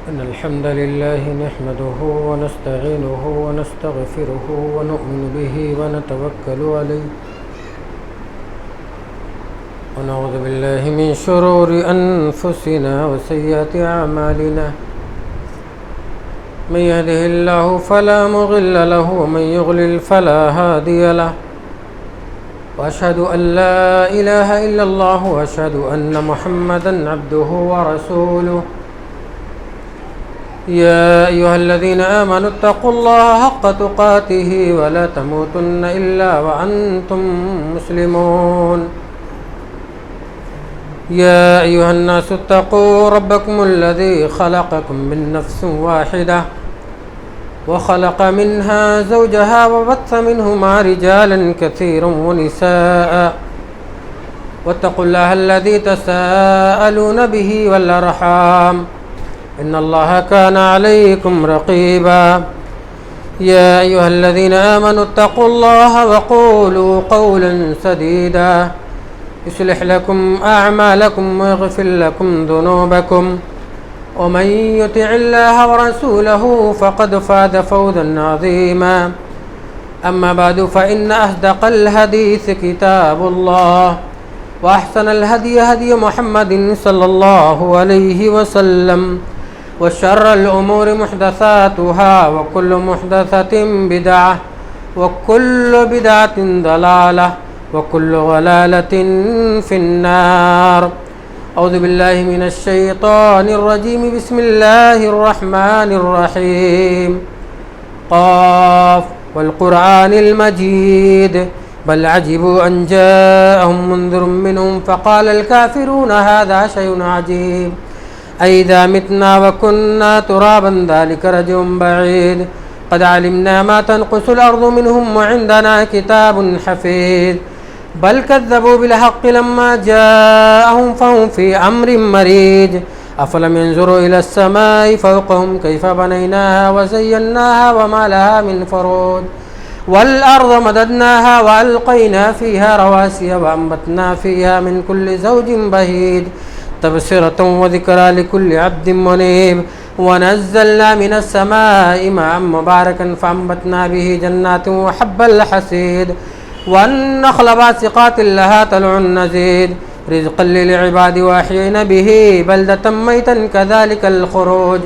إن الحمد لله نحمده ونستعينه ونستغفره ونؤمن به ونتوكل عليه ونعوذ بالله من شرور أنفسنا وسيئات أعمالنا من يهده الله فلا مضل له ومن يضلل فلا هادي له وأشهد أن لا إله إلا الله وأشهد أن محمدا عبده ورسوله يا أيها الذين آمنوا اتقوا الله حق تقاته ولا تموتن إلا وأنتم مسلمون يا أيها الناس اتقوا ربكم الذي خلقكم من نفس واحدة وخلق منها زوجها وبث منهما رجالا كثيرا ونساء واتقوا الله الذي تساءلون به والأرحام إن الله كان عليكم رقيبا يا أيها الذين آمنوا اتقوا الله وقولوا قولا سديدا يصلح لكم أعمالكم ويغفر لكم ذنوبكم ومن يطع الله ورسوله فقد فاز فوزا عظيما أما بعد فإن أصدق الحديث كتاب الله وأحسن الهدي هدي محمد صلى الله عليه وسلم وشر الأمور محدثاتها وكل محدثة بدعة وكل بدعة ضلالة وكل ضلالة في النار أعوذ بالله من الشيطان الرجيم بسم الله الرحمن الرحيم قاف والقرآن المجيد بل عجبوا أن جاءهم منذر منهم فقال الكافرون هذا شيء عجيب أئذا متنا وكنا ترابا ذلك رجع بعيد قد علمنا ما تنقص الأرض منهم وعندنا كتاب حفيظ بل كذبوا بالحق لما جاءهم فهم في أمر مريج أفلم ينظروا إلى السماء فوقهم كيف بنيناها وزيناها وما لها من فروج والأرض مددناها وألقينا فيها رواسي وأنبتنا فيها من كل زوج بهيج تبصرة وذكرى لكل عبد منيب ونزلنا من السماء ماء مباركا فأنبتنا به جنات وحب الحصيد والنخل باسقات لها طلع نضيد رزقا للعباد وأحيينا به بلدة ميتا كذلك الخروج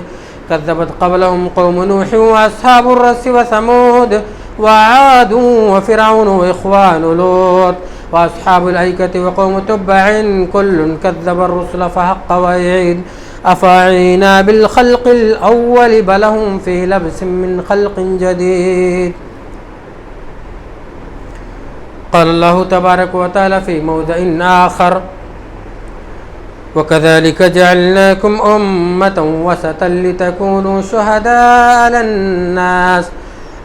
كذبت قبلهم قوم نوح وأصحاب الرس وثمود وعاد وفرعون وإخوان لوط وأصحاب الأيكة وقوم تبع كل كذب الرسل فحق وعيد أفعينا بالخلق الأول بل هم في لبس من خلق جديد قال الله تبارك وتعالى في موضع آخر وكذلك جعلناكم أمة وسطا لتكونوا شهداء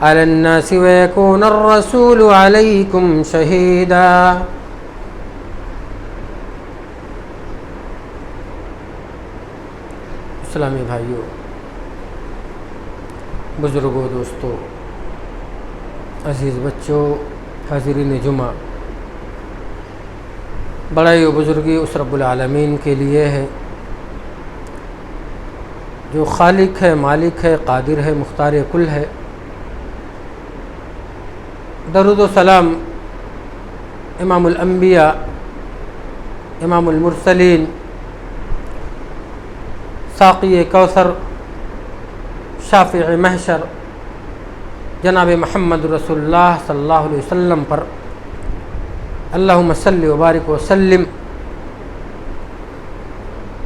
على الناس ويكون الرسول عليكم شهيدا اسلامی بھائیو، بزرگوں، دوستو، عزیز بچوں، حاضرین جمعہ، بڑائی و بزرگی اس رب العالمین کے لیے ہے جو خالق ہے، مالک ہے، قادر ہے، مختار کل ہے۔ درود و سلام امام الانبیاء، امام المرسلین، ساقی کوثر، شافع محشر، جناب محمد رسول اللہ صلی اللہ علیہ وسلم پر اللہم صلی وبارک وسلم۔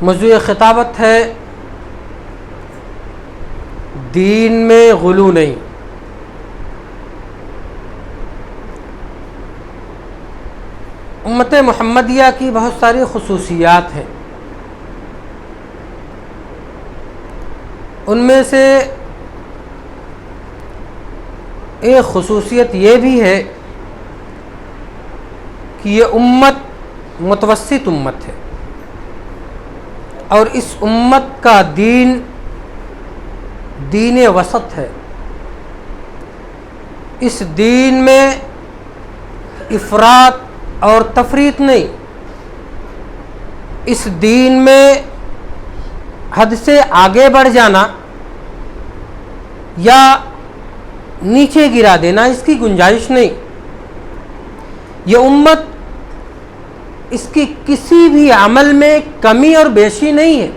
موضوع خطابت ہے دین میں غلو نہیں۔ امت محمدیہ کی بہت ساری خصوصیات ہیں، ان میں سے ایک خصوصیت یہ بھی ہے کہ یہ امت متوسط امت ہے، اور اس امت کا دین وسط ہے۔ اس دین میں افراط اور تفریط نہیں، اس دین میں حد سے آگے بڑھ جانا یا نیچے گرا دینا اس کی گنجائش نہیں. یہ امت اس کی کسی بھی عمل میں کمی اور بیشی نہیں ہے.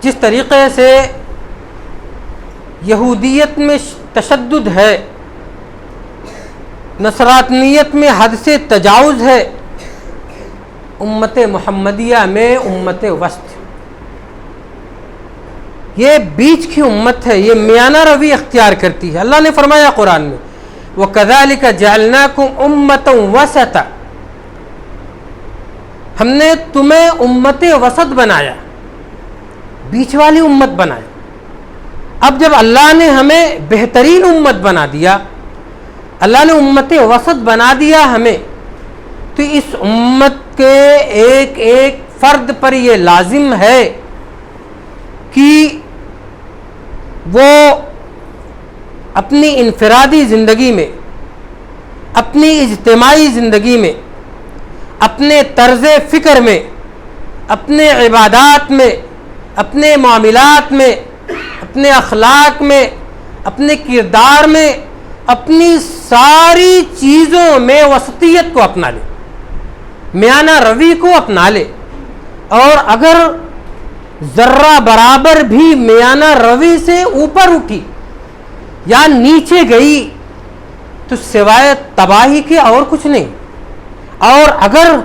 جس طریقے سے یہودیت میں تشدد ہے، نصرانیت میں حد سے تجاوز ہے، امت محمدیہ میں امت وسط، یہ بیچ کی امت ہے، یہ میانہ روی اختیار کرتی ہے. اللہ نے فرمایا قرآن میں وَكَذَلِكَ جَعَلْنَاكُمْ أُمَّةً وَسَطًا، ہم نے تمہیں امت وسط بنایا، بیچ والی امت بنایا. اب جب اللہ نے ہمیں بہترین امت بنا دیا، اللہ نے امت وسط بنا دیا ہمیں، تو اس امت کے ایک ایک فرد پر یہ لازم ہے کہ وہ اپنی انفرادی زندگی میں، اپنی اجتماعی زندگی میں، اپنے طرز فکر میں، اپنے عبادات میں، اپنے معاملات میں، اپنے اخلاق میں، اپنے کردار میں، اپنی ساری چیزوں میں وسطیت کو اپنا لے، میانہ روی کو اپنا لے. اور اگر ذرہ برابر بھی میانہ روی سے اوپر اٹھی یا نیچے گئی تو سوائے تباہی کے اور کچھ نہیں. اور اگر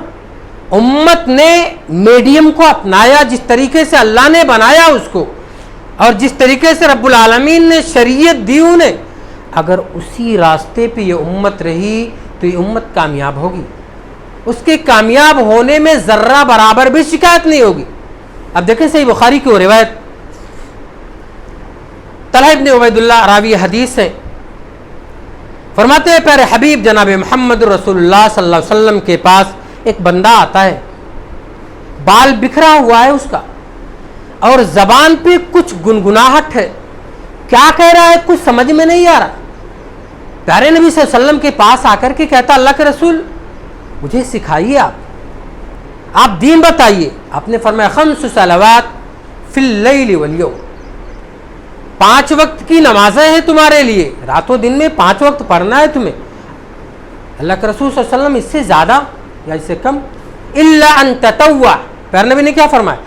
امت نے میڈیم کو اپنایا، جس طریقے سے اللہ نے بنایا اس کو، اور جس طریقے سے رب العالمین نے شریعت دی انہیں، اگر اسی راستے پہ یہ امت رہی تو یہ امت کامیاب ہوگی. اس کے کامیاب ہونے میں ذرہ برابر بھی شکایت نہیں ہوگی. اب دیکھیں صحیح بخاری کی وہ روایت، طلحہ ابن عبید اللہ راوی حدیث ہے، فرماتے ہیں پیارے حبیب جناب محمد رسول اللہ صلی اللہ علیہ وسلم کے پاس ایک بندہ آتا ہے، بال بکھرا ہوا ہے اس کا، اور زبان پہ کچھ گنگناہٹ ہے، کیا کہہ رہا ہے کچھ سمجھ میں نہیں آ رہا. پیارے نبی صلی اللہ علیہ وسلم کے پاس آ کر کے کہتا اللہ کے رسول مجھے سکھائیے، آپ دین بتائیے. آپ نے فرمایا 5 صلوات فی اللیل والیوم، 5 وقت کی نمازیں ہیں تمہارے لیے، رات و دن میں 5 وقت پڑھنا ہے تمہیں. اللہ کے رسول صلی اللہ علیہ وسلم اس سے زیادہ یا اس سے کم؟ الا ان تطوع، پیارے نبی نے کیا فرمایا؟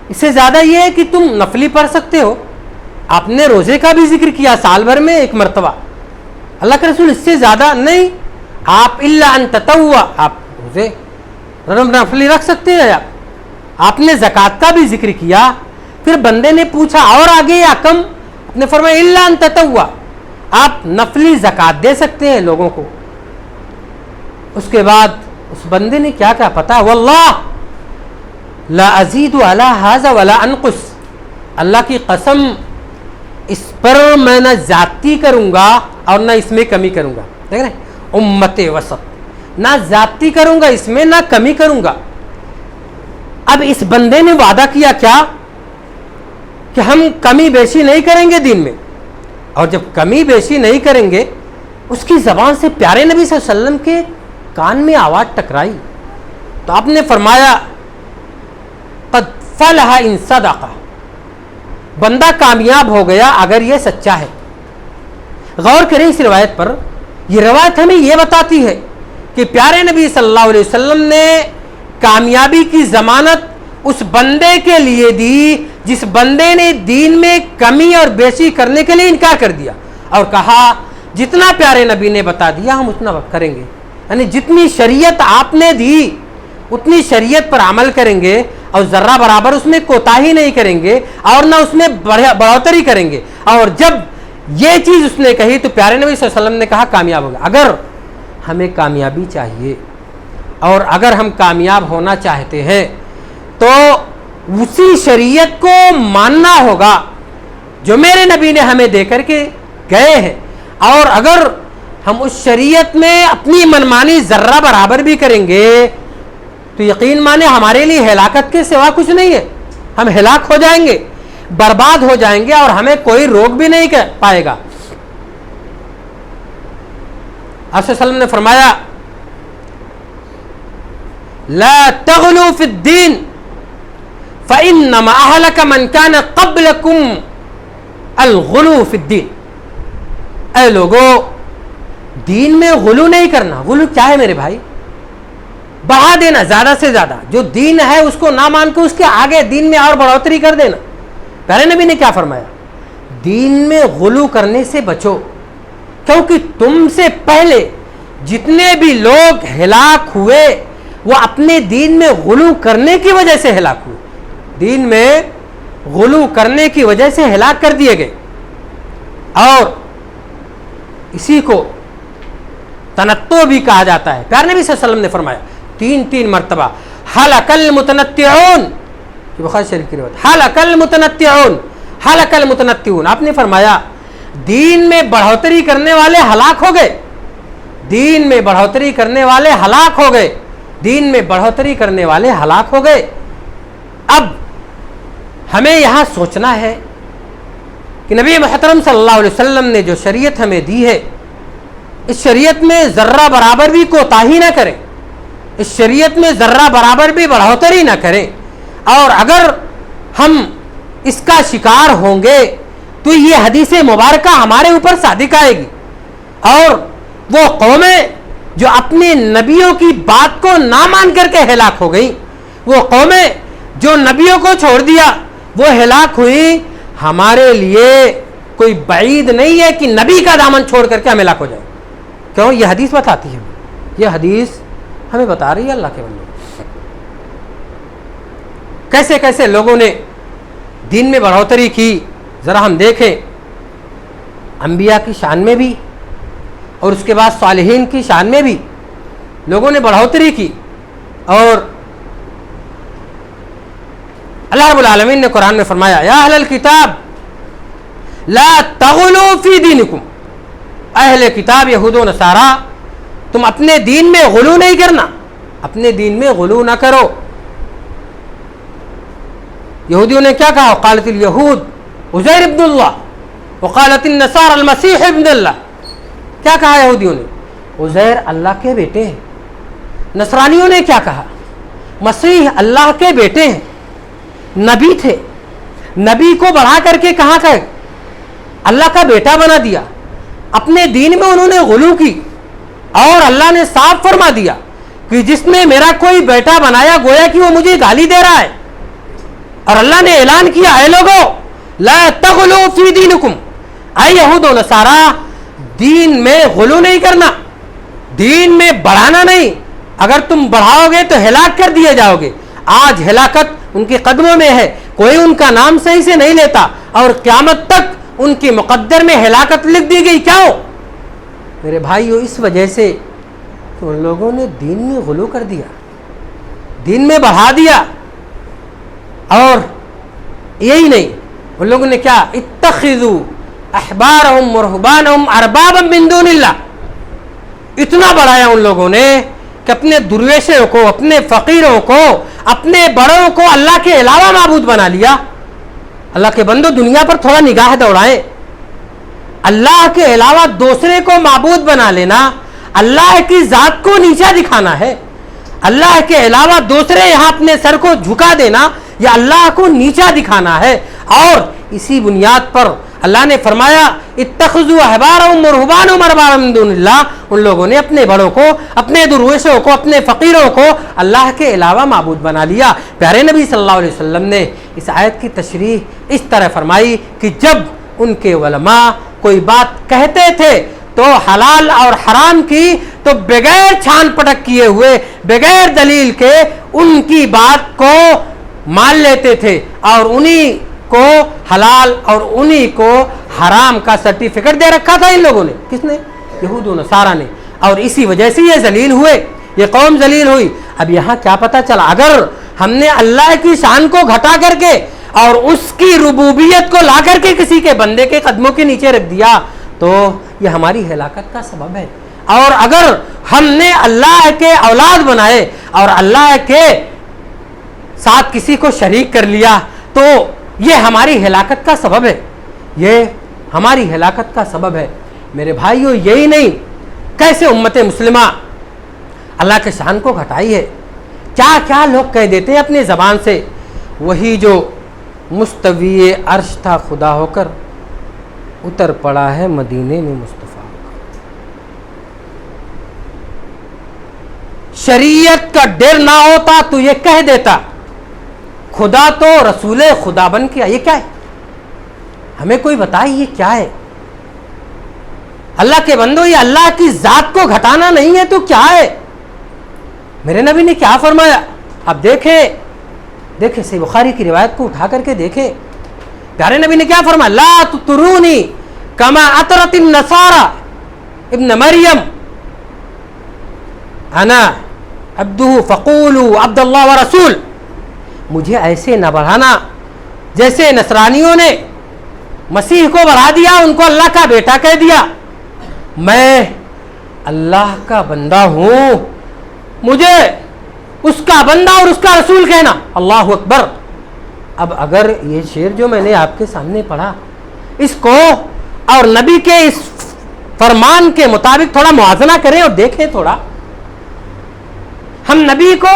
اس سے زیادہ یہ ہے کہ تم نفلی پڑھ سکتے ہو. آپ نے روزے کا بھی ذکر کیا سال بھر میں 1 مرتبہ. اللہ کے رسول اس سے زیادہ نہیں، آپ الا ان تطوع، آپ روزے نفلی رکھ سکتے ہیں. آپ نے زکوٰۃ کا بھی ذکر کیا. پھر بندے نے پوچھا اور آگے یا کم؟ آپ نے فرمایا الا ان تطوع، آپ نفلی زکوٰۃ دے سکتے ہیں لوگوں کو. اس کے بعد اس بندے نے کیا کہا پتا؟ واللہ لا ازید علی ھذا ولا انقص، اللہ کی قسم اس پر میں نہ زیادتی کروں گا اور نہ اس میں کمی کروں گا. دیکھ رہے ہیں امت وسط، نہ زیادتی کروں گا اس میں نہ کمی کروں گا. اب اس بندے نے وعدہ کیا کیا کہ ہم کمی بیشی نہیں کریں گے دین میں. اور جب کمی بیشی نہیں کریں گے، اس کی زبان سے پیارے نبی صلی اللہ علیہ وسلم کے کان میں آواز ٹکرائی تو آپ نے فرمایا قد فلح ان صدق، بندہ کامیاب ہو گیا اگر یہ سچا ہے. غور کریں اس روایت پر. یہ روایت ہمیں یہ بتاتی ہے کہ پیارے نبی صلی اللہ علیہ وسلم نے کامیابی کی ضمانت اس بندے کے لیے دی جس بندے نے دین میں کمی اور بیشی کرنے کے لیے انکار کر دیا اور کہا جتنا پیارے نبی نے بتا دیا ہم اتنا کریں گے. یعنی جتنی شریعت آپ نے دی اتنی شریعت پر عمل کریں گے اور ذرہ برابر اس میں کوتاہی نہیں کریں گے اور نہ اس میں بڑھوتری کریں گے. اور جب یہ چیز اس نے کہی تو پیارے نبی صلی اللہ علیہ وسلم نے کہا کامیاب ہوگا. اگر ہمیں کامیابی چاہیے اور اگر ہم کامیاب ہونا چاہتے ہیں تو اسی شریعت کو ماننا ہوگا جو میرے نبی نے ہمیں دے کر کے گئے ہیں. اور اگر ہم اس شریعت میں اپنی منمانی ذرہ برابر بھی کریں گے تو یقین مانے ہمارے لیے ہلاکت کے سوا کچھ نہیں ہے. ہم ہلاک ہو جائیں گے، برباد ہو جائیں گے اور ہمیں کوئی روک بھی نہیں کر پائے گا. آپ صلی اللہ علیہ وسلم نے فرمایا لا تغلو فی الدین فَإِنَّمَا أَهْلَكَ مَنْ كَانَ قَبْلَكُمْ الْغُلُو فِي الدِّينِ. اے لوگو دین میں غلو نہیں کرنا. غلو کیا ہے میرے بھائی؟ بڑھا دینا زیادہ سے زیادہ. جو دین ہے اس کو نہ مان کے اس کے آگے دین میں اور بڑھوتری کر دینا. پہلے نبی نے کیا فرمایا؟ دین میں غلو کرنے سے بچو, کیونکہ تم سے پہلے جتنے بھی لوگ ہلاک ہوئے وہ اپنے دین میں غلو کرنے کی وجہ سے ہلاک ہوئے. دین میں غلو کرنے کی وجہ سے ہلاک کر دیے گئے. اور اسی کو تنطع بھی کہا جاتا ہے. پیارے نبی صلی اللہ علیہ وسلم نے فرمایا تین مرتبہ ہلک المتنطعون, بخاری شریف کی روایت, ہلک المتنطعون ہلک المتنطعون. آپ نے فرمایا دین میں بڑھوتری کرنے والے ہلاک ہو گئے. دین میں بڑھوتری کرنے والے ہلاک ہو گئے. دین میں بڑھوتری کرنے والے ہلاک ہو گئے. اب ہمیں یہاں سوچنا ہے کہ نبی محترم صلی اللہ علیہ وسلم نے جو شریعت ہمیں دی ہے, اس شریعت میں ذرہ برابر بھی کوتاہی نہ کریں, اس شریعت میں ذرہ برابر بھی بڑھوتری نہ کریں. اور اگر ہم اس کا شکار ہوں گے تو یہ حدیث مبارکہ ہمارے اوپر صادق آئے گی. اور وہ قومیں جو اپنے نبیوں کی بات کو نہ مان کر کے ہلاک ہو گئیں, وہ قومیں جو نبیوں کو چھوڑ دیا وہ ہلاک ہوئی, ہمارے لیے کوئی بعید نہیں ہے کہ نبی کا دامن چھوڑ کر کے ہم ہلاک ہو جائیں. کیوں؟ یہ حدیث بتاتی ہے, یہ حدیث ہمیں بتا رہی ہے اللہ کے بندے کیسے کیسے لوگوں نے دین میں بڑھوتری کی. ذرا ہم دیکھیں انبیاء کی شان میں بھی اور اس کے بعد صالحین کی شان میں بھی لوگوں نے بڑھوتری کی. اور اللہ رب العالمین نے قرآن میں فرمایا یا اہل الکتاب لا تغلوا فی دینکم, اہل کتاب یہود و نصارہ تم اپنے دین میں غلو نہیں کرنا, اپنے دین میں غلو نہ کرو. یہودیوں نے کیا کہا؟ قالت الیہود عزیر ابن اللہ وقالت النصارى المسیح ابن اللہ. کیا کہا یہودیوں نے؟ عزیر اللہ کے بیٹے ہیں. نصرانیوں نے کیا کہا؟ مسیح اللہ کے بیٹے ہیں. نبی تھے, نبی کو بڑھا کر کے کہاں کہ اللہ کا بیٹا بنا دیا. اپنے دین میں انہوں نے غلو کی اور اللہ نے صاف فرما دیا کہ جس نے میرا کوئی بیٹا بنایا گویا کہ وہ مجھے گالی دے رہا ہے. اور اللہ نے اعلان کیا اے لوگو لا تغلوا فی دینکم, اے یہود و نصارہ دین میں غلو نہیں کرنا, دین میں بڑھانا نہیں. اگر تم بڑھاؤ گے تو ہلاک کر دیے جاؤ گے. آج ہلاکت ان کے قدموں میں ہے, کوئی ان کا نام صحیح سے نہیں لیتا اور قیامت تک ان کی مقدر میں ہلاکت لکھ دی گئی. کیوں میرے بھائیو؟ اس وجہ سے کہ ان لوگوں نے دین میں غلو کر دیا, دین میں بڑھا دیا. اور یہی نہیں, ان لوگوں نے کیا اتخذوا احبارهم ورهبانهم اربابا من دون اللہ, اتنا بڑھایا ان لوگوں نے کہ اپنے درویشوں کو, اپنے فقیروں کو, اپنے بڑوں کو اللہ کے علاوہ معبود بنا لیا. اللہ کے بندو دنیا پر تھوڑا نگاہ دوڑائیں. اللہ کے علاوہ دوسرے کو معبود بنا لینا اللہ کی ذات کو نیچا دکھانا ہے. اللہ کے علاوہ دوسرے یہاں اپنے سر کو جھکا دینا یا اللہ کو نیچا دکھانا ہے. اور اسی بنیاد پر اللہ نے فرمایا اتخذوا احبارهم ورهبانهم اربابا من دون اللہ, ان لوگوں نے اپنے بڑوں کو, اپنے درویشوں کو, اپنے فقیروں کو اللہ کے علاوہ معبود بنا لیا. پیارے نبی صلی اللہ علیہ وسلم نے اس آیت کی تشریح اس طرح فرمائی کہ جب ان کے علماء کوئی بات کہتے تھے تو حلال اور حرام کی تو بغیر چھان پٹک کیے ہوئے, بغیر دلیل کے ان کی بات کو مان لیتے تھے اور انہی کو حلال اور انہی کو حرام کا سرٹیفکیٹ دے رکھا تھا ان لوگوں نے. کس نے؟ یہود و نصارہ نے. اور اسی وجہ سے یہ ذلیل ہوئے, یہ قوم ذلیل ہوئی. اب یہاں کیا پتہ چلا, اگر ہم نے اللہ کی شان کو گھٹا کر کے اور اس کی ربوبیت کو لا کر کے کسی کے بندے کے قدموں کے نیچے رکھ دیا تو یہ ہماری ہلاکت کا سبب ہے. اور اگر ہم نے اللہ کے اولاد بنائے اور اللہ کے ساتھ کسی کو شریک کر لیا تو یہ ہماری ہلاکت کا سبب ہے, یہ ہماری ہلاکت کا سبب ہے. میرے بھائیو یہی نہیں, کیسے امت مسلمہ اللہ کے شان کو گھٹائی ہے. کیا کیا لوگ کہہ دیتے ہیں اپنی زبان سے, وہی جو مستوی عرش تھا خدا ہو کر اتر پڑا ہے مدینے میں مصطفیٰ ہو کر۔ شریعت کا ڈر نہ ہوتا تو یہ کہہ دیتا خدا تو رسول خدا بن کے یہ کیا ہے؟ ہمیں کوئی بتائے یہ کیا ہے؟ اللہ کے بندو یہ اللہ کی ذات کو گھٹانا نہیں ہے تو کیا ہے؟ میرے نبی نے کیا فرمایا آپ دیکھیں صحیح بخاری کی روایت کو اٹھا کر کے دیکھیں، پیارے نبی نے کیا فرمایا؟ لا تطرونی کما اطرت النصارى ابن مریم انا عبدہ فقولوا عبد اللہ ورسول، مجھے ایسے نہ بڑھانا جیسے نصرانیوں نے مسیح کو بڑھا دیا، ان کو اللہ کا بیٹا کہہ دیا۔ میں اللہ کا بندہ ہوں، مجھے اس کا بندہ اور اس کا رسول کہنا۔ اللہ اکبر۔ اب اگر یہ شعر جو میں نے آپ کے سامنے پڑھا اس کو اور نبی کے اس فرمان کے مطابق تھوڑا موازنہ کریں اور دیکھیں تھوڑا، ہم نبی کو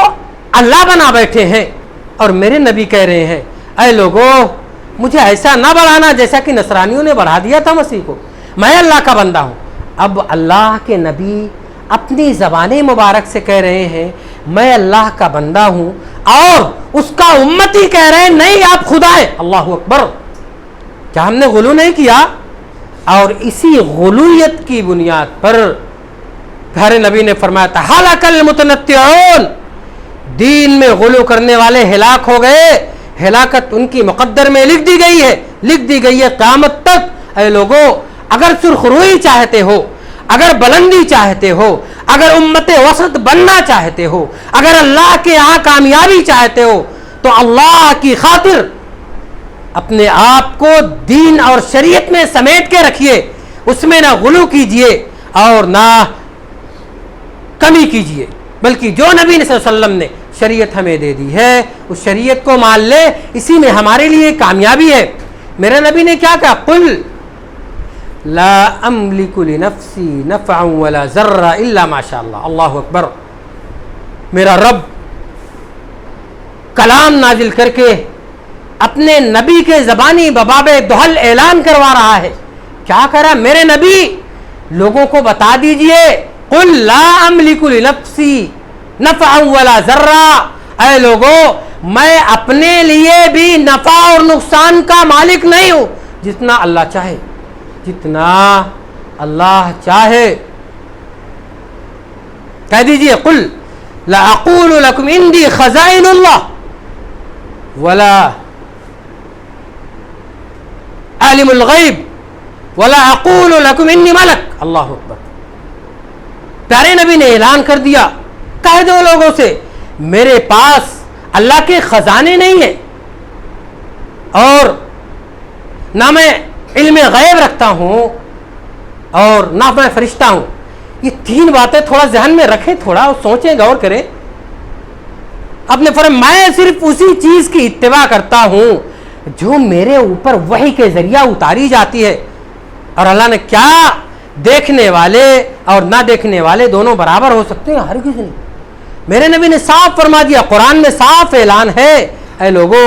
اللہ بنا بیٹھے ہیں اور میرے نبی کہہ رہے ہیں اے لوگوں مجھے ایسا نہ بڑھانا جیسا کہ نصرانیوں نے بڑھا دیا تھا مسیح کو، میں اللہ کا بندہ ہوں۔ اب اللہ کے نبی اپنی زبان مبارک سے کہہ رہے ہیں میں اللہ کا بندہ ہوں اور اس کا امتی کہہ رہے ہیں نہیں آپ خدا ہیں۔ اللہ اکبر۔ کیا ہم نے غلو نہیں کیا؟ اور اسی غلویت کی بنیاد پر پیارے نبی نے فرمایا تھا ہلاک المتنطعون، دین میں غلو کرنے والے ہلاک ہو گئے، ہلاکت ان کی مقدر میں لکھ دی گئی ہے قیامت تک۔ اے لوگوں اگر سرخ روئی چاہتے ہو، اگر بلندی چاہتے ہو، اگر امت وسط بننا چاہتے ہو، اگر اللہ کے یہاں کامیابی چاہتے ہو تو اللہ کی خاطر اپنے آپ کو دین اور شریعت میں سمیٹ کے رکھیے، اس میں نہ غلو کیجئے اور نہ کمی کیجئے، بلکہ جو نبی صلی اللہ علیہ وسلم نے شریعت ہمیں دے دی ہے اس شریعت کو مان لے، اسی میں ہمارے لیے کامیابی ہے۔ میرے نبی نے کیا کہا؟ قل لا املک لنفسی نفعا ولا ضرا الا ما شاء اللہ۔ اللہ اکبر۔ میرا رب کلام نازل کر کے اپنے نبی کے زبانی بباب دہل اعلان کروا رہا ہے۔ کیا کہہ رہا ہے؟ میرے نبی لوگوں کو بتا دیجئے قل لا املک لنفسی نفعا ولا ضرا، اے لوگوں میں اپنے لیے بھی نفع اور نقصان کا مالک نہیں ہوں، جتنا اللہ چاہے، جتنا اللہ چاہے۔ کہہ دیجئے قل لا اقول لکم عندی خزائن اللہ ولا عالم الغیب ولا اقول لکم انی ملک۔ اللہ اکبر۔ پیارے نبی نے اعلان کر دیا کہہ دو لوگوں سے میرے پاس اللہ کے خزانے نہیں ہیں اور نہ میں علم غیب رکھتا ہوں اور نہ میں فرشتہ ہوں۔ یہ تین باتیں تھوڑا ذہن میں رکھیں، تھوڑا سوچیں، غور کریں۔ اپنے فرمایا میں صرف اسی چیز کی اتباع کرتا ہوں جو میرے اوپر وحی کے ذریعہ اتاری جاتی ہے، اور اللہ نے کیا دیکھنے والے اور نہ دیکھنے والے دونوں برابر ہو سکتے ہیں؟ ہرگز نہیں۔ میرے نبی نے صاف فرما دیا، قرآن میں صاف اعلان ہے اے لوگوں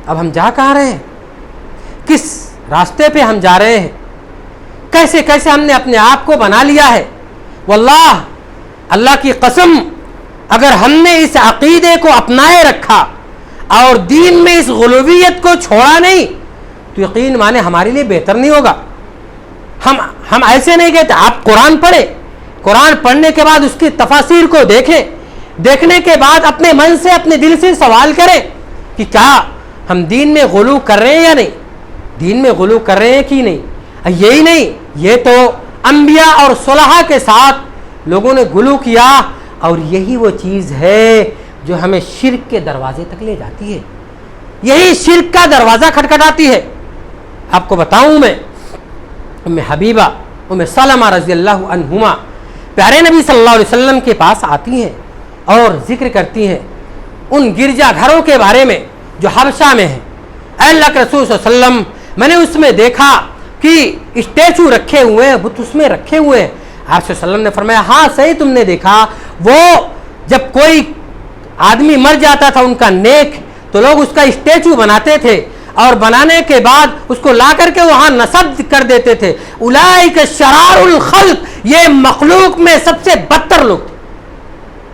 اب ہم جا کہاں رہے ہیں، کس راستے پہ ہم جا رہے ہیں، کیسے کیسے ہم نے اپنے آپ کو بنا لیا ہے۔ واللہ اللہ کی قسم اگر ہم نے اس عقیدے کو اپنائے رکھا اور دین میں اس غلویت کو چھوڑا نہیں تو یقین مانے ہمارے لیے بہتر نہیں ہوگا۔ ہم ایسے نہیں کہتے آپ قرآن پڑھیں، قرآن پڑھنے کے بعد اس کی تفاسیر کو دیکھیں، دیکھنے کے بعد اپنے من سے اپنے دل سے سوال کریں کہ کیا ہم دین میں غلو کر رہے ہیں یا نہیں، دین میں غلو کر رہے ہیں کہ نہیں۔ یہی نہیں، یہ تو انبیاء اور صلحاء کے ساتھ لوگوں نے غلو کیا، اور یہی وہ چیز ہے جو ہمیں شرک کے دروازے تک لے جاتی ہے، یہی شرک کا دروازہ کھٹکھٹاتی ہے۔ آپ کو بتاؤں میں ام حبیبہ ام سلمہ رضی اللہ عنہما پیارے نبی صلی اللہ علیہ وسلم کے پاس آتی ہیں اور ذکر کرتی ہیں ان گرجا گھروں کے بارے میں جو حبشہ میں ہیں۔ اے اللہ کے رسول صلی اللہ علیہ وسلم میں نے اس میں دیکھا کہ اسٹیچو رکھے ہوئے ہیں، بت اس میں رکھے ہوئے ہیں۔ آپ صلی اللہ علیہ وسلم نے فرمایا ہاں صحیح تم نے دیکھا، وہ جب کوئی آدمی مر جاتا تھا ان کا نیک تو لوگ اس کا اسٹیچو بناتے تھے اور بنانے کے بعد اس کو لا کر کے وہاں نصب کر دیتے تھے. اولئک شرار الخلق, یہ مخلوق میں سب سے بدتر لوگ تھے.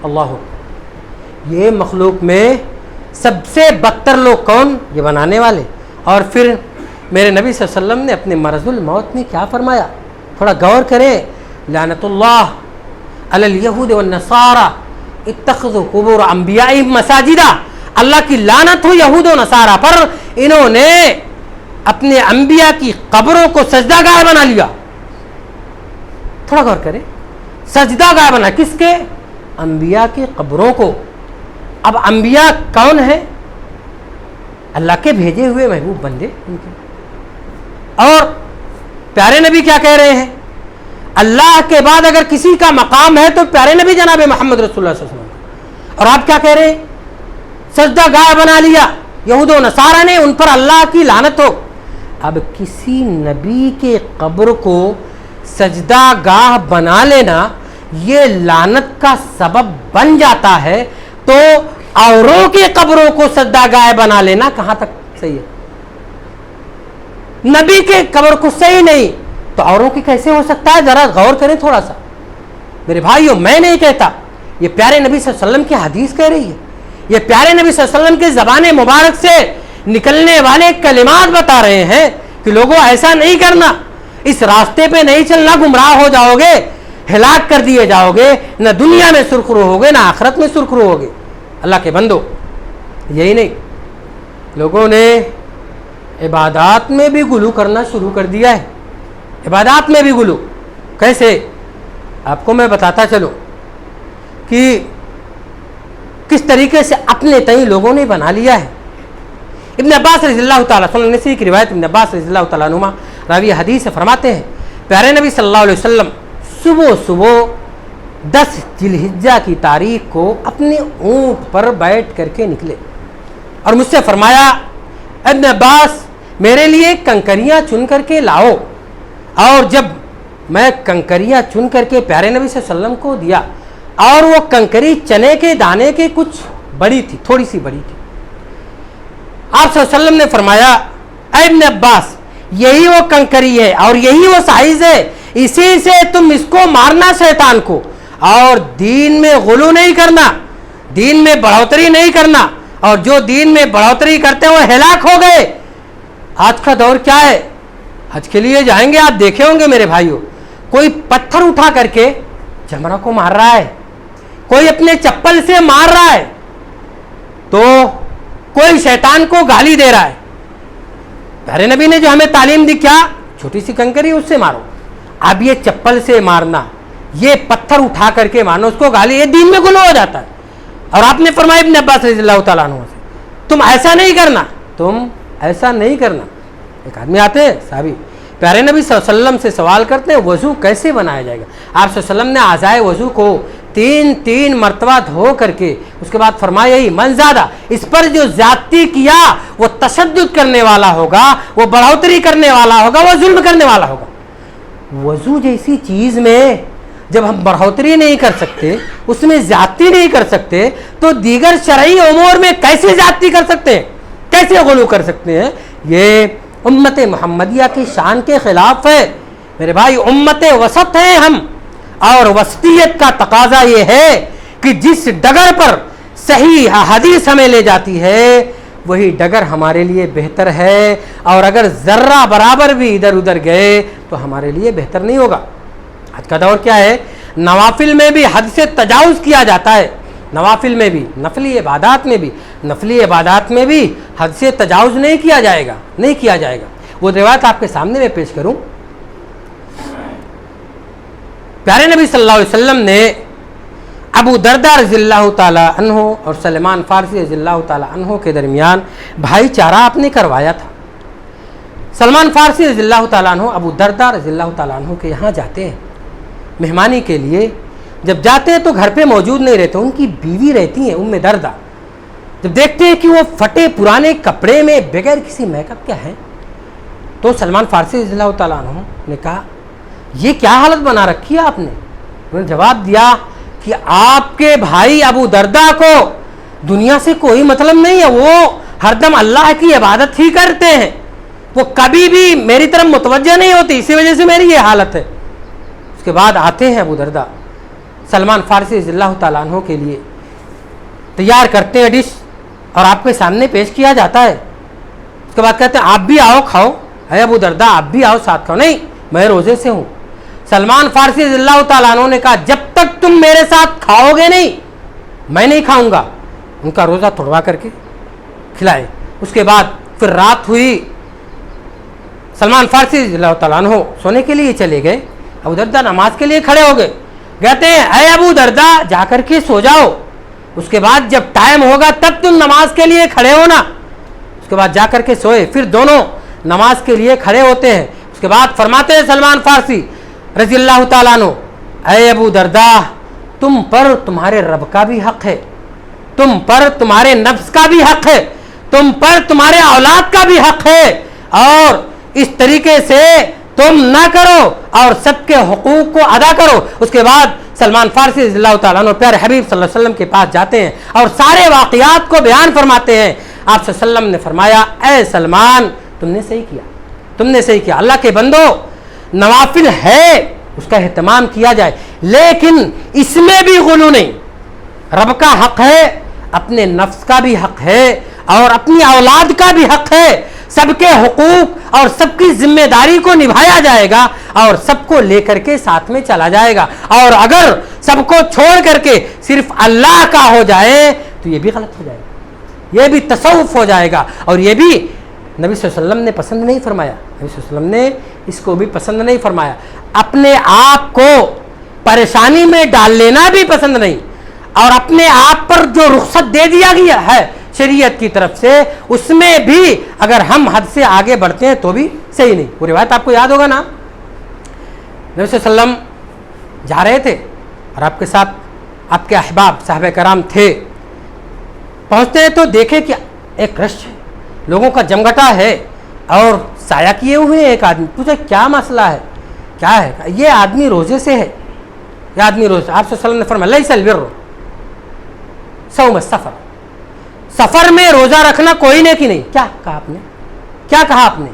اللہ, یہ مخلوق میں سب سے بدتر لوگ کون؟ یہ بنانے والے. اور پھر میرے نبی صلی اللہ علیہ وسلم نے اپنے مرض الموت میں کیا فرمایا, تھوڑا غور کریں. لعنت اللہ علی الیہود والنصارى اتخذوا قبور انبیائہم مساجدا. اللہ کی لعنت ہو یہود و نصارہ پر, انہوں نے اپنے انبیاء کی قبروں کو سجدہ گاہ بنا لیا. تھوڑا غور کریں, سجدہ گاہ بنا کس کے؟ انبیاء کی قبروں کو. اب انبیاء کون ہیں؟ اللہ کے بھیجے ہوئے محبوب بندے ان کے. اور پیارے نبی کیا کہہ رہے ہیں؟ اللہ کے بعد اگر کسی کا مقام ہے تو پیارے نبی جناب محمد رسول اللہ صلی اللہ علیہ وسلم. اور آپ کیا کہہ رہے ہیں؟ سجدہ گاہ بنا لیا یہود و نصارہ نے, ان پر اللہ کی لعنت ہو. اب کسی نبی کے قبر کو سجدہ گاہ بنا لینا یہ لعنت کا سبب بن جاتا ہے, تو اوروں کی قبروں کو سجدہ گاہ بنا لینا کہاں تک صحیح ہے؟ نبی کے قبر کو صحیح نہیں تو اوروں کی کیسے ہو سکتا ہے؟ ذرا غور کریں تھوڑا سا میرے بھائیوں. میں نہیں کہتا, یہ پیارے نبی صلی اللہ علیہ وسلم کی حدیث کہہ رہی ہے, یہ پیارے نبی صلی اللہ علیہ وسلم کے زبان مبارک سے نکلنے والے کلمات بتا رہے ہیں کہ لوگوں ایسا نہیں کرنا, اس راستے پہ نہیں چلنا, گمراہ ہو جاؤ گے, ہلاک کر دیے جاؤ گے, نہ دنیا میں سرخرو ہوگے نہ آخرت میں سرخرو ہوگے. اللہ کے بندو, یہی نہیں, لوگوں نے عبادات میں بھی غلو کرنا شروع کر دیا ہے. عبادات میں بھی غلو کیسے؟ آپ کو میں بتاتا چلوں کہ کس طریقے سے اپنے تئیں لوگوں نے بنا لیا ہے. ابن عباس رضی اللہ تعالیٰ سنن نسائی کی روایت, ابن عباس رضی اللہ تعالیٰ عنہما راوی حدیث سے فرماتے ہیں پیارے نبی صلی اللہ علیہ وسلم صبح 10 ذی الحجہ کی تاریخ کو اپنے اونٹ پر بیٹھ کر کے نکلے اور مجھ سے فرمایا, ابن عباس میرے لیے کنکریاں چن کر کے لاؤ. اور جب میں کنکریاں چن کر کے پیارے نبی صلی اللہ علیہ وسلم کو دیا, اور وہ کنکری چنے کے دانے کے کچھ بڑی تھی, تھوڑی سی بڑی تھی. آپ صلی اللہ علیہ وسلم نے فرمایا, اے ابن عباس یہی وہ کنکری ہے اور یہی وہ سائز ہے, اسی سے تم اس کو مارنا شیطان کو, اور دین میں غلو نہیں کرنا, دین میں بڑھوتری نہیں کرنا, اور جو دین میں بڑھوتری کرتے ہیں وہ ہلاک ہو گئے. آج کا دور کیا ہے؟ حج کے لیے جائیں گے, آپ دیکھے ہوں گے میرے بھائیوں, کوئی پتھر اٹھا کر کے جمرہ کو مار رہا ہے, کوئی اپنے چپل سے مار رہا ہے, تو کوئی شیطان کو گالی دے رہا ہے. پیارے نبی نے جو ہمیں تعلیم دی کیا؟ چھوٹی سی کنکری اس سے مارو. اب یہ چپل سے مارنا, یہ پتھر اٹھا کر کے مارنا, اس کو گالی, یہ دین میں غلو ہو جاتا ہے. اور آپ نے فرمایا ابن عباس رضی اللہ تعالیٰ عنہ سے, تم ایسا نہیں کرنا, تم ایسا نہیں کرنا. ایک آدمی آتے ہیں صحابی, پیارے نبی صلی اللہ علیہ وسلم سے سوال کرتے ہیں وضو کیسے بنایا جائے گا. آپ صلی اللہ علیہ وسلم نے اعضائے وضو کو 3 مرتبہ دھو کر کے اس کے بعد فرمایا, ہی من زیادہ, اس پر جو زیادتی کیا وہ تشدد کرنے والا ہوگا, وہ بڑھوتری کرنے والا ہوگا, وہ ظلم کرنے والا ہوگا. وضو جیسی چیز میں جب ہم بڑھوتری نہیں کر سکتے, اس میں زیادتی نہیں کر سکتے, تو دیگر شرعی امور میں کیسے زیادتی کر سکتے ہیں, کیسے غلو کر سکتے ہیں؟ یہ امت محمدیہ کی شان کے خلاف ہے میرے بھائی. امت وسط ہیں ہم, اور وسطیت کا تقاضا یہ ہے کہ جس ڈگر پر صحیح حدیث ہمیں لے جاتی ہے وہی ڈگر ہمارے لیے بہتر ہے, اور اگر ذرہ برابر بھی ادھر ادھر گئے تو ہمارے لیے بہتر نہیں ہوگا. آج کا دور کیا ہے؟ نوافل میں بھی حد سے تجاوز کیا جاتا ہے, نوافل میں بھی, نفلی عبادات میں بھی حد سے تجاوز نہیں کیا جائے گا, نہیں کیا جائے گا. وہ روایت آپ کے سامنے میں پیش کروں. پیارے نبی صلی اللہ علیہ وسلم نے ابو درداء رضی اللہ تعالی عنہ اور سلمان فارسی رضی اللہ تعالی عنہ کے درمیان بھائی چارہ آپ نے کروایا تھا. سلمان فارسی رضی اللہ تعالی عنہ ابو درداء رضی اللہ تعالی عنہ کے یہاں جاتے ہیں مہمانی کے لیے. جب جاتے ہیں تو گھر پہ موجود نہیں رہتے, ان کی بیوی رہتی ہیں ام درداء. جب دیکھتے ہیں کہ وہ پھٹے پرانے کپڑے میں بغیر کسی میک اپ کے ہیں, تو سلمان فارسی رضی اللہ تعالیٰ عنہ نے کہا یہ کیا حالت بنا رکھی ہے آپ نے؟ انہوں نے جواب دیا کہ آپ کے بھائی ابو درداء کو دنیا سے کوئی مطلب نہیں ہے, وہ ہر دم اللہ کی عبادت ہی کرتے ہیں، وہ کبھی بھی میری طرف متوجہ نہیں ہوتی، اسی وجہ سے میری یہ حالت ہے۔ اس کے بعد آتے ہیں ابو درداء، سلمان فارسی رضی اللہ تعالیٰ عنہ کے لیے تیار کرتے ہیں ڈش، اور آپ کے سامنے پیش کیا جاتا ہے۔ اس کے بعد کہتے ہیں آپ بھی آؤ کھاؤ، اے ابو درداء آپ بھی آؤ ساتھ کھاؤ۔ نہیں، میں روزے سے ہوں۔ سلمان فارسی رضی اللہ تعالیٰ عنہ نے کہا جب تک تم میرے ساتھ کھاؤ گے نہیں میں نہیں کھاؤں گا۔ ان کا روزہ توڑوا کر کے کھلائے۔ اس کے بعد پھر رات ہوئی، سلمان فارسی رضی اللہ تعالیٰ عنہ سونے کے لیے چلے گئے، ابو درداء نماز کے لیے کھڑے ہو گئے۔ کہتے ہیں اے ابو درداء جا کر کے سو جاؤ، اس کے بعد جب ٹائم ہوگا تب تم نماز کے لیے کھڑے ہونا۔ اس کے بعد جا کر کے سوئے، پھر دونوں نماز کے لیے کھڑے ہوتے ہیں۔ اس کے بعد فرماتے ہیں سلمان فارسی رضی اللہ تعالیٰ عنہ، اے ابو درداء تم پر تمہارے رب کا بھی حق ہے، تم پر تمہارے نفس کا بھی حق ہے، تم پر تمہارے اولاد کا بھی حق ہے، اور اس طریقے سے تم نہ کرو اور سب کے حقوق کو ادا کرو۔ اس کے بعد سلمان فارسی رضی اللہ تعالیٰ عنہ پیارے حبیب صلی اللہ علیہ وسلم کے پاس جاتے ہیں اور سارے واقعات کو بیان فرماتے ہیں۔ آپ صلی اللہ علیہ وسلم نے فرمایا اے سلمان تم نے صحیح کیا، تم نے صحیح کیا۔ اللہ کے بندو نوافل ہے اس کا اہتمام کیا جائے، لیکن اس میں بھی غلو نہیں۔ رب کا حق ہے، اپنے نفس کا بھی حق ہے، اور اپنی اولاد کا بھی حق ہے۔ سب کے حقوق اور سب کی ذمہ داری کو نبھایا جائے گا اور سب کو لے کر کے ساتھ میں چلا جائے گا، اور اگر سب کو چھوڑ کر کے صرف اللہ کا ہو جائے تو یہ بھی غلط ہو جائے گا، یہ بھی تصوف ہو جائے گا، اور یہ بھی نبی صلی اللہ علیہ وسلم نے پسند نہیں فرمایا۔ نبی صلی اللہ علیہ وسلم نے اس کو بھی پسند نہیں فرمایا۔ اپنے آپ کو پریشانی میں ڈال لینا بھی پسند نہیں، اور اپنے آپ پر جو رخصت دے دیا گیا ہے شریعت کی طرف سے اس میں بھی اگر ہم حد سے آگے بڑھتے ہیں تو بھی صحیح نہیں۔ وہ روایت آپ کو یاد ہوگا نا، نبی صلی اللہ علیہ وسلم جا رہے تھے اور آپ کے ساتھ آپ کے احباب صحابہ کرام تھے۔ پہنچتے ہیں تو دیکھے کہ ایک رش ہے، لوگوں کا جمگٹا ہے، اور سایہ کیے ہوئے ایک آدمی۔ پوچھا کیا مسئلہ ہے، کیا ہے؟ یہ آدمی روزے سے ہے، یہ آدمی روزے۔ آپ صلی اللہ علیہ وسلم نے فرمایا لیس البر صوم السفر، سفر میں روزہ رکھنا کوئی نیکی نہیں۔ کیا کہا آپ نے، کیا کہا آپ نے؟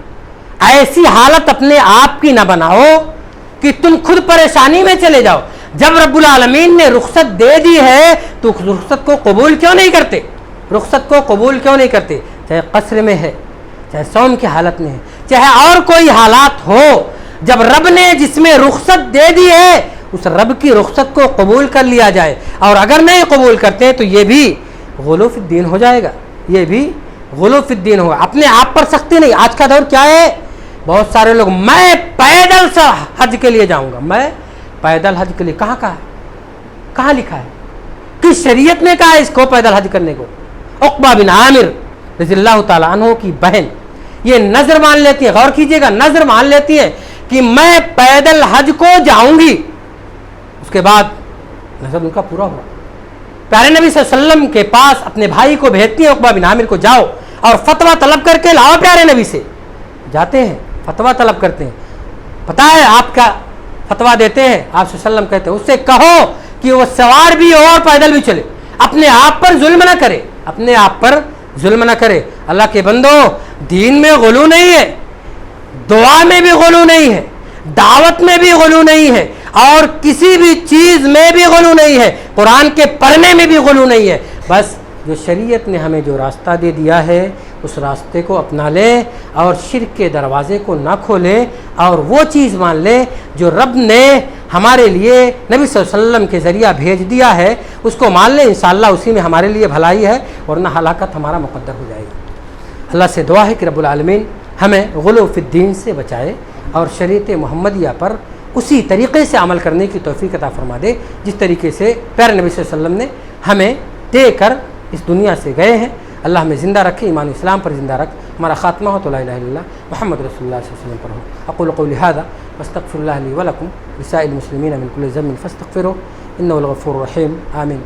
ایسی حالت اپنے آپ کی نہ بناؤ کہ تم خود پریشانی میں چلے جاؤ۔ جب رب العالمین نے رخصت دے دی ہے تو رخصت کو قبول کیوں نہیں کرتے؟ رخصت کو قبول کیوں نہیں کرتے؟ چاہے قصر میں ہے، چاہے صوم کی حالت میں ہے، چاہے اور کوئی حالات ہو، جب رب نے جس میں رخصت دے دی ہے اس رب کی رخصت کو قبول کر لیا جائے، اور اگر نہیں قبول کرتے تو یہ بھی غلو فی الدین ہو جائے گا، یہ بھی غلو فی الدین ہوگا۔ اپنے آپ پر سختی نہیں۔ آج کا دور کیا ہے، بہت سارے لوگ میں پیدل سے حج کے لیے جاؤں گا، میں پیدل حج کے لیے، کہاں کہا ہے، کہاں لکھا ہے، کس شریعت میں کہا ہے اس کو پیدل حج کرنے کو؟ عقبہ بن عامر رضی اللہ تعالیٰ عنہ کی بہن یہ نظر مان لیتی ہے، غور کیجئے گا، نظر مان لیتی ہے کہ میں پیدل حج کو جاؤں گی۔ اس کے بعد نظر ان کا پورا ہوا، پیارے نبی صلی اللہ علیہ وسلم کے پاس اپنے بھائی کو بھیجتی ہیں عقبہ بن عامر کو، جاؤ اور فتویٰ طلب کر کے لاؤ پیارے نبی سے۔ جاتے ہیں فتویٰ طلب کرتے ہیں، پتہ ہے آپ کا فتویٰ دیتے ہیں، آپ صلی اللہ علیہ وسلم کہتے ہیں اس سے کہو کہ وہ سوار بھی ہو اور پیدل بھی چلے، اپنے آپ پر ظلم نہ کرے، اپنے آپ پر ظلم نہ کرے۔ اللہ کے بندو دین میں غلو نہیں ہے، دعا میں بھی غلو نہیں ہے، دعوت میں بھی غلو نہیں ہے، اور کسی بھی چیز میں بھی غلو نہیں ہے، قرآن کے پڑھنے میں بھی غلو نہیں ہے۔ بس جو شریعت نے ہمیں جو راستہ دے دیا ہے اس راستے کو اپنا لیں اور شرک کے دروازے کو نہ کھولیں، اور وہ چیز مان لیں جو رب نے ہمارے لیے نبی صلی اللہ علیہ وسلم کے ذریعہ بھیج دیا ہے، اس کو مان لیں، انشاءاللہ اسی میں ہمارے لیے بھلائی ہے، ورنہ ہلاکت ہمارا مقدر ہو جائے گی۔ اللہ سے دعا ہے کہ رب العالمین ہمیں غلو فی الدین سے بچائے اور شریعت محمدیہ پر اسی طریقے سے عمل کرنے کی توفیق عطا فرما دے جس طریقے سے پیارے نبی صلی اللہ علیہ وسلم نے ہمیں دے کر اس دنیا سے گئے ہیں۔ اللہ ہمیں زندہ رکھے، ایمان اسلام پر زندہ رکھ، ہمارا خاتمہ ہو تو لا الہ الا اللہ محمد رسول اللہ صلی اللہ علیہ وسلم پر ہو۔ اقول قولی ھذا واستغفر اللہ لی ولکم ولسائر المسلمین من کل ذنب فاستغفروه انه الغفور الرحیم، آمین۔